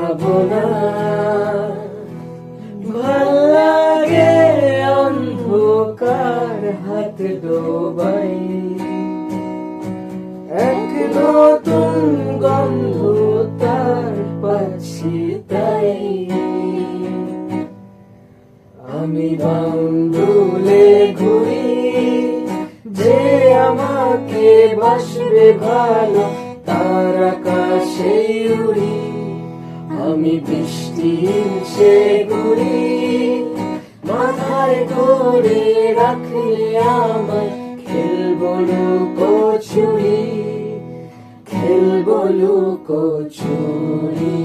পাবো না। ভাল লাগে অন্ধকার হাত ডোবাই, এক নতুন গন্ধ তার পাচ্ছি তাই। আমি বাউন্ডুলে ঘুরি, যে আমাকে বাসবে ভালো তার আকাশে উড়ি। আমি বৃষ্টির সে ঘুরি, মাথায় করে রাখলে আমায় খেলবো লুকোচুরি, খেলবো লুকোচুরি।